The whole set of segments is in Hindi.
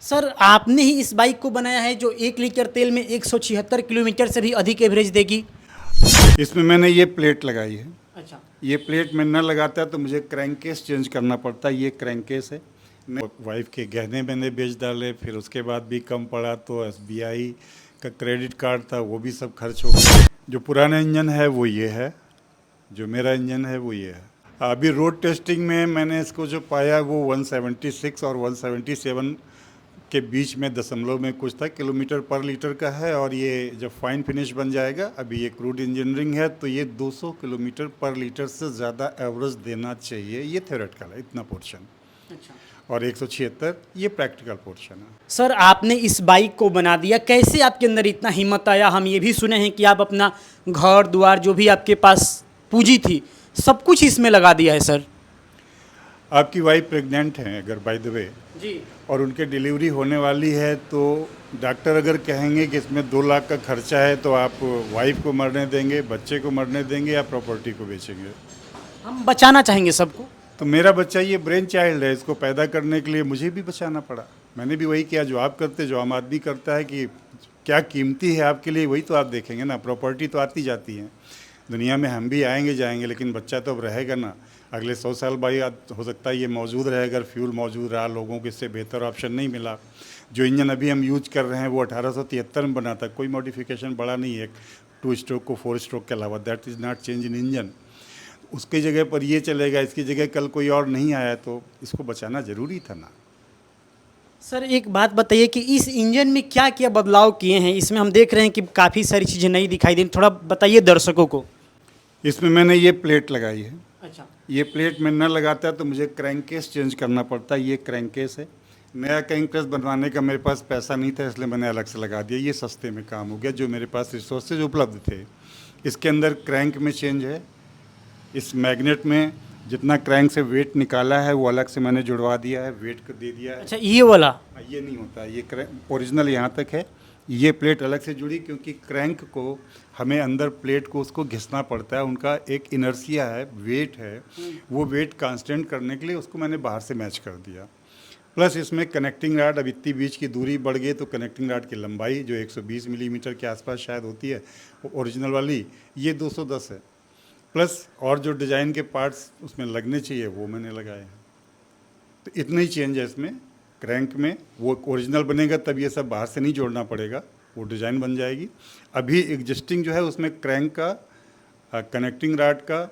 सर आपने ही इस बाइक को बनाया है जो 1 लीटर तेल में 176 किलोमीटर से भी अधिक एवरेज देगी। इसमें मैंने ये प्लेट लगाई है। अच्छा। ये प्लेट मैं न लगाता तो मुझे क्रैंकेस चेंज करना पड़ता। ये क्रैंकेस है। मैं वाइफ के गहने मैंने बेच डाले, फिर उसके बाद भी कम पड़ा तो एसबीआई का क्रेडिट कार्ड था, वो भी सब खर्च हो गया। जो पुराना इंजन है वो ये है, जो मेरा इंजन है वो ये है। अभी रोड टेस्टिंग में मैंने इसको जो पाया वो 176 और 177 के बीच में दशमलव में कुछ था किलोमीटर पर लीटर का है। और ये जब फाइन फिनिश बन जाएगा, अभी ये क्रूड इंजीनियरिंग है, तो ये 200 किलोमीटर पर लीटर से ज़्यादा एवरेज देना चाहिए। ये थ्योरेटिकल है इतना पोर्शन, अच्छा और 176 ये प्रैक्टिकल पोर्शन है। सर आपने इस बाइक को बना दिया, कैसे आपके अंदर इतना हिम्मत आया? हम ये भी सुने हैं कि आप अपना घर द्वार जो भी आपके पास पूंजी थी सब कुछ इसमें लगा दिया है सर। आपकी वाइफ प्रेग्नेंट हैं अगर, बाय द वे, जी। और उनके डिलीवरी होने वाली है, तो डॉक्टर अगर कहेंगे कि इसमें 2 लाख का खर्चा है, तो आप वाइफ को मरने देंगे, बच्चे को मरने देंगे, या प्रॉपर्टी को बेचेंगे? हम बचाना चाहेंगे सबको। तो मेरा बच्चा ये ब्रेन चाइल्ड है, इसको पैदा करने के लिए मुझे भी बचाना पड़ा। मैंने भी वही किया जो आप करते, जो आम आदमी करता है, कि क्या कीमती है आपके लिए, वही तो आप देखेंगे ना। प्रॉपर्टी तो आती जाती है दुनिया में, हम भी आएंगे जाएंगे, लेकिन बच्चा तो अब रहेगा ना। अगले 100 साल बाद हो सकता है ये मौजूद रहे, अगर फ्यूल मौजूद रहा, लोगों को इससे बेहतर ऑप्शन नहीं मिला। जो इंजन अभी हम यूज कर रहे हैं वो 1873 में बना था, कोई मॉडिफिकेशन बड़ा नहीं है 2 स्ट्रोक को 4 स्ट्रोक के अलावा। That is not change in engine. उसकी जगह पर ये चलेगा, इसकी जगह कल कोई और नहीं आया, तो इसको बचाना ज़रूरी था ना। सर एक बात बताइए कि इस इंजन में क्या क्या बदलाव किए हैं? इसमें हम देख रहे हैं कि काफ़ी सारी चीज़ें नई दिखाई दे रही, थोड़ा बताइए दर्शकों को। इसमें मैंने ये प्लेट लगाई है। अच्छा। ये प्लेट में न लगाता तो मुझे क्रैंकेस चेंज करना पड़ता। ये क्रैंकेस है। नया क्रैंकेस बनवाने का मेरे पास पैसा नहीं था, इसलिए मैंने अलग से लगा दिया। ये सस्ते में काम हो गया, जो मेरे पास रिसोर्सेज उपलब्ध थे। इसके अंदर क्रैंक में चेंज है। इस मैग्नेट में जितना क्रैंक से वेट निकाला है वो अलग से मैंने जुड़वा दिया है, वेट को दे दिया है। अच्छा ये वाला। ये नहीं होता, ये ओरिजिनल यहाँ तक है। ये प्लेट अलग से जुड़ी, क्योंकि क्रैंक को हमें अंदर प्लेट को उसको घिसना पड़ता है। उनका एक इनर्सिया है, वेट है, वो वेट कांस्टेंट करने के लिए उसको मैंने बाहर से मैच कर दिया। प्लस इसमें कनेक्टिंग रॉड, अब इतनी बीच की दूरी बढ़ गई तो कनेक्टिंग रॉड की लंबाई जो 120 मिलीमीटर के आसपास शायद होती है ओरिजिनल वाली, ये 210 है। प्लस और जो डिज़ाइन के पार्ट्स उसमें लगने चाहिए वो मैंने लगाए हैं। तो इतना ही चेंज है इसमें। क्रैंक में वो ओरिजिनल बनेगा, तब ये सब बाहर से नहीं जोड़ना पड़ेगा, वो डिज़ाइन बन जाएगी। अभी एग्जिस्टिंग जो है उसमें क्रैंक का, कनेक्टिंग रॉड का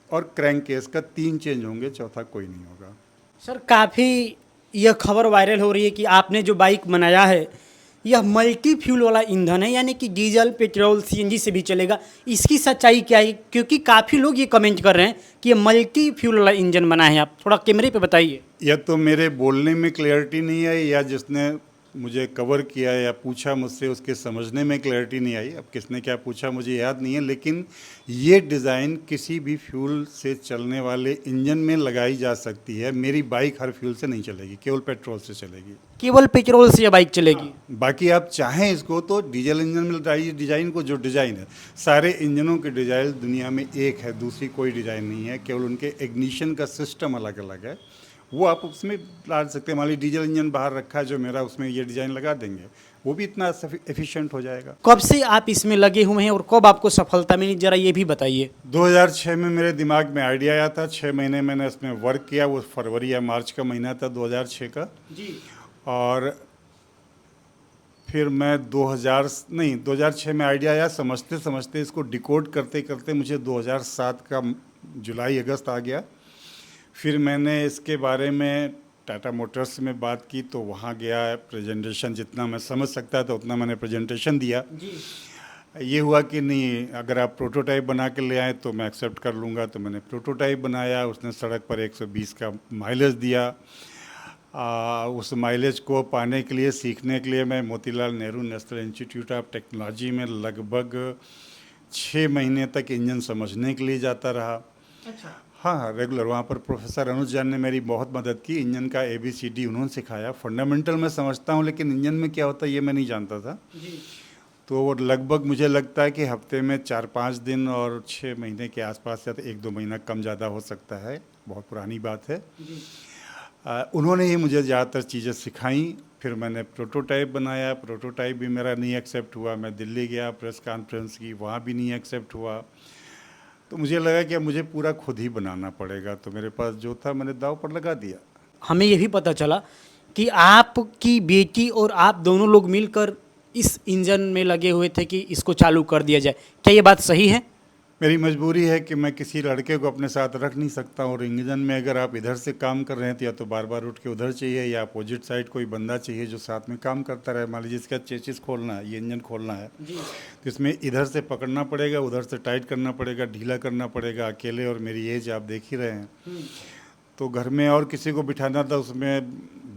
और क्रैंक केस का 3 चेंज होंगे, चौथा कोई नहीं होगा। सर काफ़ी यह खबर वायरल हो रही है कि आपने जो बाइक बनाया है यह मल्टी फ्यूल वाला ईंधन है, यानी कि डीजल पेट्रोल सीएनजी से भी चलेगा। इसकी सच्चाई क्या है? क्योंकि काफ़ी लोग ये कमेंट कर रहे हैं कि ये मल्टी फ्यूल वाला इंजन बना है। आप थोड़ा कैमरे पे बताइए। या तो मेरे बोलने में क्लैरिटी नहीं आई, या जिसने मुझे कवर किया या पूछा मुझसे उसके समझने में क्लैरिटी नहीं आई। अब किसने क्या पूछा मुझे याद नहीं है, लेकिन ये डिज़ाइन किसी भी फ्यूल से चलने वाले इंजन में लगाई जा सकती है। मेरी बाइक हर फ्यूल से नहीं चलेगी, केवल पेट्रोल से चलेगी। केवल पेट्रोल से ये बाइक चलेगी? बाकी आप चाहें इसको तो डीजल इंजन में लगाइए। डिज़ाइन को, जो डिज़ाइन है, सारे इंजनों के डिज़ाइन दुनिया में एक है, दूसरी कोई डिज़ाइन नहीं है, केवल उनके इग्निशन का सिस्टम अलग अलग है। वो आप उसमें ला सकते हैं। मान लीजिए डीजल इंजन बाहर रखा है जो मेरा, उसमें ये डिज़ाइन लगा देंगे, वो भी इतना एफिशिएंट हो जाएगा। कब से आप इसमें लगे हुए हैं और कब आपको सफलता मिली, जरा ये भी बताइए। 2006 में मेरे दिमाग में आइडिया आया था। 6 महीने मैंने इसमें वर्क किया। वो फरवरी या मार्च का महीना था 2006 का। जी। और फिर मैं 2006 में आइडिया आया। समझते समझते इसको डिकोड करते करते मुझे 2007 का जुलाई अगस्त आ गया। फिर मैंने इसके बारे में टाटा मोटर्स में बात की, तो वहाँ गया, प्रेजेंटेशन जितना मैं समझ सकता था उतना मैंने प्रेजेंटेशन दिया। जी। ये हुआ कि नहीं, अगर आप प्रोटोटाइप बना के ले आए तो मैं एक्सेप्ट कर लूँगा। तो मैंने प्रोटोटाइप बनाया, उसने सड़क पर 120 का माइलेज दिया। उस माइलेज को पाने के लिए, सीखने के लिए मैं Motilal Nehru national institute of technology में लगभग 6 महीने तक इंजन समझने के लिए जाता रहा। अच्छा। हाँ, रेगुलर। वहाँ पर प्रोफेसर अनुज जैन ने मेरी बहुत मदद की। इंजन का ABCD उन्होंने सिखाया। फंडामेंटल मैं समझता हूँ, लेकिन इंजन में क्या होता है ये मैं नहीं जानता था। जी। तो लगभग मुझे लगता है कि हफ्ते में 4-5 दिन और 6 महीने के आसपास, या तो 1-2 महीना कम ज़्यादा हो सकता है, बहुत पुरानी बात है। जी। उन्होंने ही मुझे ज़्यादातर चीज़ें सिखाई। फिर मैंने प्रोटोटाइप बनाया, प्रोटोटाइप भी मेरा नहीं एक्सेप्ट हुआ। मैं दिल्ली गया, प्रेस कॉन्फ्रेंस की, वहाँ भी नहीं एक्सेप्ट हुआ। तो मुझे लगा कि अब मुझे पूरा खुद ही बनाना पड़ेगा, तो मेरे पास जो था मैंने दांव पर लगा दिया। हमें ये भी पता चला कि आपकी बेटी और आप दोनों लोग मिलकर इस इंजन में लगे हुए थे कि इसको चालू कर दिया जाए। क्या ये बात सही है? मेरी मजबूरी है कि मैं किसी लड़के को अपने साथ रख नहीं सकता, और इंजन में अगर आप इधर से काम कर रहे हैं तो या तो बार बार उठ के उधर चाहिए, या अपोजिट साइड कोई बंदा चाहिए जो साथ में काम करता रहे। मान लीजिए इसका चेसिस खोलना है, ये इंजन खोलना है, तो इसमें इधर से पकड़ना पड़ेगा, उधर से टाइट करना पड़ेगा, ढीला करना पड़ेगा। अकेले, और मेरी एज आप देख ही रहे हैं, तो घर में और किसी को बिठाना था। उसमें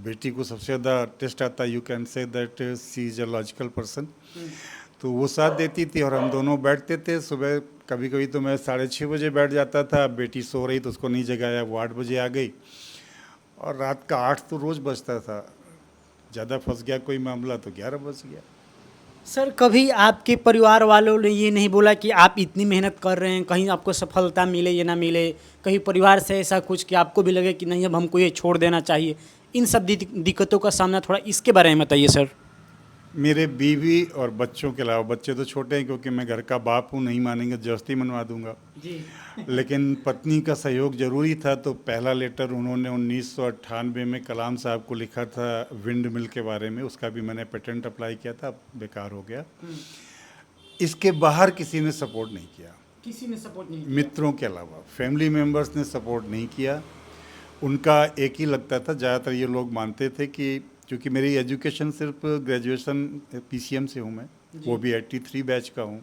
बेटी को सबसे ज़्यादा टेस्ट आता, you can say that she is a logical person, तो वो साथ देती थी और हम दोनों बैठते थे। सुबह कभी कभी तो मैं 6:30 बजे बैठ जाता था, बेटी सो रही तो उसको नहीं जगाया, वो 8 बजे आ गई, और रात का 8 तो रोज़ बजता था। ज़्यादा फंस गया कोई मामला तो 11 बज गया। सर, कभी आपके परिवार वालों ने ये नहीं बोला कि आप इतनी मेहनत कर रहे हैं, कहीं आपको सफलता मिले या ना मिले? कहीं परिवार से ऐसा कुछ कि आपको भी लगे कि नहीं अब हमको ये छोड़ देना चाहिए? इन सब दिक्कतों का सामना, थोड़ा इसके बारे में बताइए सर। मेरे बीवी और बच्चों के अलावा, बच्चे तो छोटे हैं क्योंकि मैं घर का बाप हूँ, नहीं मानेंगे जबरदस्ती मनवा दूंगा जी। लेकिन पत्नी का सहयोग जरूरी था। तो पहला लेटर उन्होंने 1998 में कलाम साहब को लिखा था विंड मिल के बारे में, उसका भी मैंने पेटेंट अप्लाई किया था, बेकार हो गया। इसके बाहर किसी ने सपोर्ट नहीं किया, किसी ने सपोर्ट नहीं किया? मित्रों के अलावा फैमिली मेम्बर्स ने सपोर्ट नहीं किया। उनका एक ही लगता था, ज़्यादातर ये लोग मानते थे कि क्योंकि मेरी एजुकेशन सिर्फ ग्रेजुएशन पीसीएम से हूँ मैं, वो भी 83 बैच का हूँ,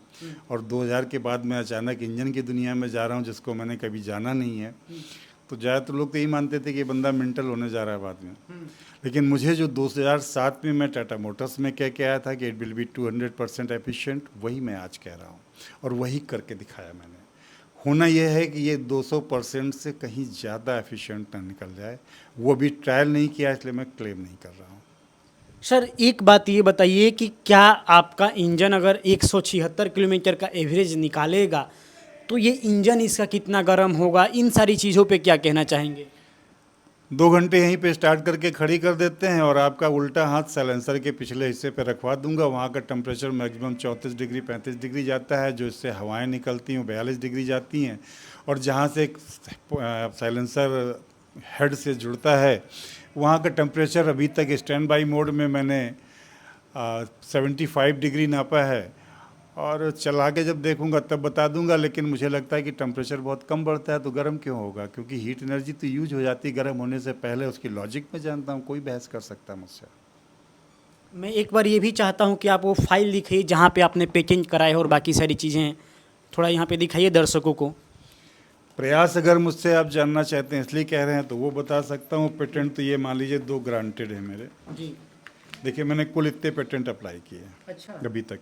और 2000 के बाद मैं अचानक इंजन की दुनिया में जा रहा हूँ जिसको मैंने कभी जाना नहीं है। तो ज़्यादातर लोग तो यही मानते थे कि बंदा मेंटल होने जा रहा है बाद में। लेकिन मुझे जो 2007 में मैं टाटा मोटर्स में कह के आया था कि इट विल बी 200% एफिशिएंट, वही मैं आज कह रहा हूँ, और वही करके दिखाया मैंने। होना यह है कि ये 200% से कहीं ज़्यादा एफिशिएंट ना निकल जाए, वो भी ट्रायल नहीं किया, इसलिए मैं क्लेम नहीं कर रहा हूँ। सर, एक बात ये बताइए कि क्या आपका इंजन अगर 176 किलोमीटर का एवरेज निकालेगा तो ये इंजन इसका कितना गर्म होगा? इन सारी चीज़ों पे क्या कहना चाहेंगे? 2 घंटे यहीं पे स्टार्ट करके खड़ी कर देते हैं, और आपका उल्टा हाथ साइलेंसर के पिछले हिस्से पे रखवा दूंगा। वहाँ का टेम्परेचर मैक्सिमम 34 डिग्री 35 डिग्री जाता है, जो इससे हवाएं निकलती हैं 42 डिग्री जाती हैं, और जहाँ से साइलेंसर हेड से जुड़ता है वहाँ का टेम्परेचर अभी तक स्टैंड बाई मोड में मैंने 75 डिग्री नापा है, और चला के जब देखूंगा तब बता दूंगा। लेकिन मुझे लगता है कि टेम्परेचर बहुत कम बढ़ता है, तो गर्म क्यों होगा? क्योंकि हीट एनर्जी तो यूज हो जाती है गर्म होने से पहले। उसकी लॉजिक मैं जानता हूँ, कोई बहस कर सकता है मुझसे। मैं एक बार ये भी चाहता हूँ कि आप वो फाइल दिखाइए जहाँ पे आपने पेटेंट कराए और बाकी सारी चीज़ें थोड़ा यहाँ पे दिखाइए दर्शकों को। प्रयास अगर मुझसे आप जानना चाहते हैं इसलिए कह रहे हैं तो वो बता सकता हूँ। पेटेंट तो ये मान लीजिए 2 ग्रांटेड है मेरे। जी। देखिए मैंने कुल इतने पेटेंट अप्लाई किए हैं अच्छा। अभी तक,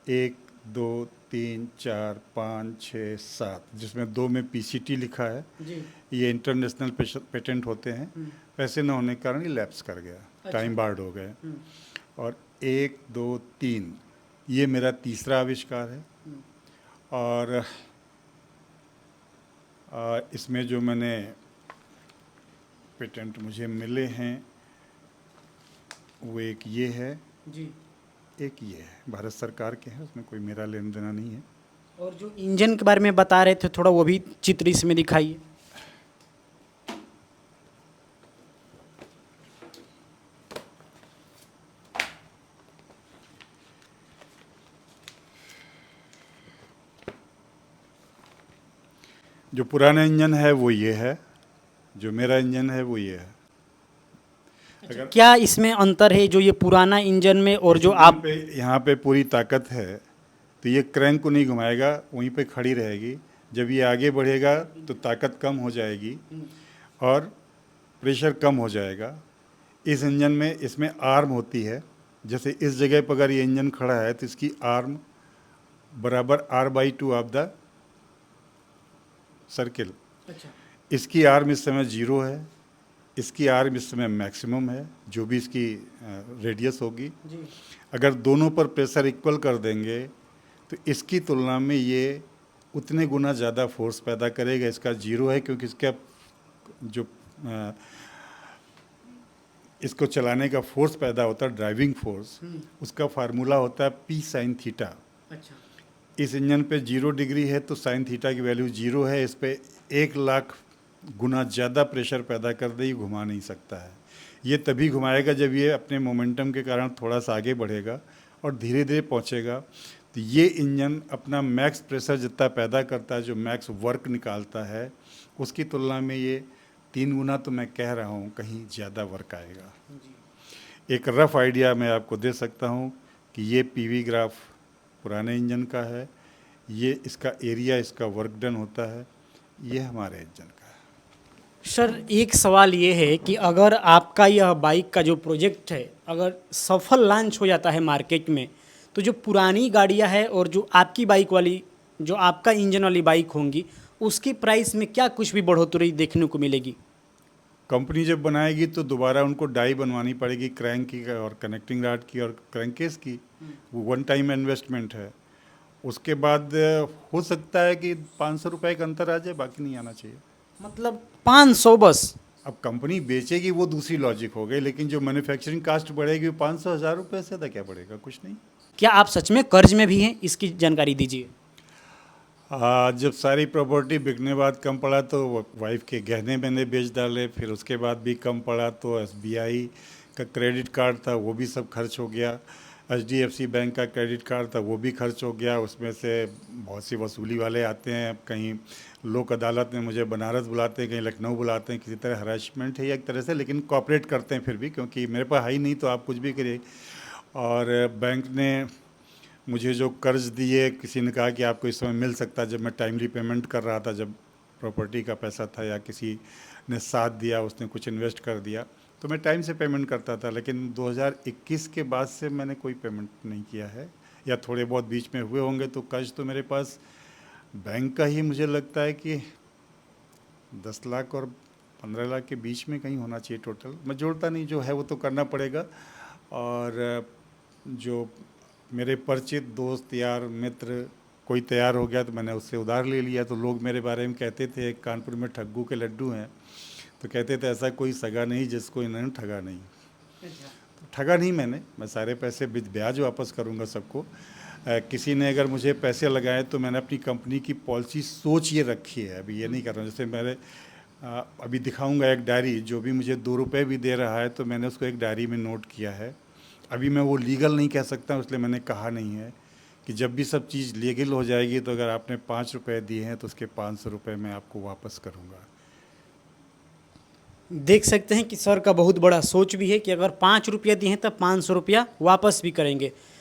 1 2 3 4 5 6 7, जिसमें 2 में पीसीटी लिखा है। जी। ये इंटरनेशनल पेटेंट होते हैं, पैसे न होने के कारण ये लैप्स कर गया, टाइम बार्ड हो गए। और 1 2 3 ये मेरा तीसरा आविष्कार है, और इसमें जो मैंने पेटेंट मुझे मिले हैं वो एक ये है जी। एक ये है, भारत सरकार के हैं, उसमें कोई मेरा लेना देना नहीं है। और जो इंजन के बारे में बता रहे थे थोड़ा वो भी चित्र इसमें दिखाइए। जो पुराना इंजन है वो ये है, जो मेरा इंजन है वो ये है। अच्छा, क्या इसमें अंतर है जो ये पुराना इंजन में और जो आप यहाँ पे पूरी ताकत है, तो ये क्रैंक को नहीं घुमाएगा, वहीं पे खड़ी रहेगी। जब ये आगे बढ़ेगा तो ताकत कम हो जाएगी और प्रेशर कम हो जाएगा। इस इंजन में इसमें आर्म होती है, जैसे इस जगह पर अगर ये इंजन खड़ा है तो इसकी आर्म बराबर R/2 ऑफ द सर्किल। अच्छा। इसकी आर्म इस समय 0 है, इसकी आर्म इस समय मैक्सिमम है, जो भी इसकी रेडियस होगी। जी। अगर दोनों पर प्रेशर इक्वल कर देंगे तो इसकी तुलना में ये उतने गुना ज़्यादा फोर्स पैदा करेगा। इसका 0 है क्योंकि इसका जो इसको चलाने का फोर्स पैदा होता है, ड्राइविंग फोर्स, उसका फार्मूला होता है पी साइन थीटा। अच्छा। इस इंजन पे 0 डिग्री है तो साइन थीटा की वैल्यू 0 है। इस पे 1,00,000 गुना ज़्यादा प्रेशर पैदा कर दे, ये घुमा नहीं सकता है। ये तभी घुमाएगा जब ये अपने मोमेंटम के कारण थोड़ा सा आगे बढ़ेगा और धीरे धीरे पहुंचेगा। तो ये इंजन अपना मैक्स प्रेशर जितना पैदा करता है, जो मैक्स वर्क निकालता है, उसकी तुलना में ये 3 गुना, तो मैं कह रहा हूँ कहीं ज़्यादा वर्क आएगा। एक रफ़ आइडिया मैं आपको दे सकता हूँ कि ये पीवी ग्राफ पुराने इंजन का है, ये इसका एरिया, इसका वर्क डन होता है, ये हमारे इंजन का है। सर एक सवाल ये है कि अगर आपका यह बाइक का जो प्रोजेक्ट है अगर सफल लॉन्च हो जाता है मार्केट में, तो जो पुरानी गाड़ियां हैं और जो आपकी बाइक वाली, जो आपका इंजन वाली बाइक होंगी, उसकी प्राइस में क्या कुछ भी बढ़ोतरी देखने को मिलेगी? कंपनी जब बनाएगी तो दोबारा उनको डाई बनवानी पड़ेगी, क्रैंक की और कनेक्टिंग रॉड की और क्रैंकेस की। वो वन टाइम इन्वेस्टमेंट है। उसके बाद हो सकता है कि 500 रुपये का अंतर आ जाए, बाकी नहीं आना चाहिए। मतलब 500 बस? अब कंपनी बेचेगी वो दूसरी लॉजिक हो गई, लेकिन जो मैन्युफैक्चरिंग कास्ट बढ़ेगी वो 500-1000 रुपये से था, क्या बढ़ेगा? कुछ नहीं। क्या आप सच में कर्ज में भी हैं? इसकी जानकारी दीजिए। जब सारी प्रॉपर्टी बिकने बाद कम पड़ा तो वाइफ के गहने मैंने बेच डाले, फिर उसके बाद भी कम पड़ा तो एसबीआई का क्रेडिट कार्ड था वो भी सब खर्च हो गया, एचडीएफसी बैंक का क्रेडिट कार्ड था वो भी खर्च हो गया। उसमें से बहुत सी वसूली वाले आते हैं, कहीं लोक अदालत में मुझे बनारस बुलाते हैं, कहीं लखनऊ बुलाते हैं, किसी तरह हरासमेंट है एक तरह से, लेकिन कॉपरेट करते हैं फिर भी, क्योंकि मेरे पास है ही नहीं तो आप कुछ भी करिए। और बैंक ने मुझे जो कर्ज दिए, किसी ने कहा कि आपको इस समय मिल सकता है, जब मैं टाइमली पेमेंट कर रहा था, जब प्रॉपर्टी का पैसा था या किसी ने साथ दिया, उसने कुछ इन्वेस्ट कर दिया, तो मैं टाइम से पेमेंट करता था। लेकिन 2021 के बाद से मैंने कोई पेमेंट नहीं किया है, या थोड़े बहुत बीच में हुए होंगे। तो कर्ज तो मेरे पास बैंक का ही मुझे लगता है कि 10 लाख और 15 लाख के बीच में कहीं होना चाहिए टोटल। मैं जोड़ता नहीं, जो है वो तो करना पड़ेगा। और जो मेरे परिचित दोस्त यार मित्र कोई तैयार हो गया तो मैंने उससे उधार ले लिया। तो लोग मेरे बारे में कहते थे कानपुर में ठग्गू के लड्डू हैं, तो कहते थे ऐसा कोई सगा नहीं जिसको इन्होंने ठगा नहीं। तो ठगा नहीं मैं सारे पैसे ब्याज वापस करूंगा सबको। किसी ने अगर मुझे पैसे लगाए तो मैंने अपनी कंपनी की पॉलिसी सोच ये रखी है, अभी ये नहीं कर रहा हूँ। जैसे मेरे अभी दिखाऊंगा एक डायरी, जो भी मुझे 2 रुपये भी दे रहा है तो मैंने उसको एक डायरी में नोट किया है। अभी मैं वो लीगल नहीं कह सकता, इसलिए मैंने कहा नहीं है कि जब भी सब चीज़ लीगल हो जाएगी तो अगर आपने 5 रुपये दिए हैं तो उसके 500 रुपये मैं आपको वापस करूँगा। देख सकते हैं कि सर का बहुत बड़ा सोच भी है कि अगर 5 रुपया दिए हैं तब 500 रुपया वापस भी करेंगे।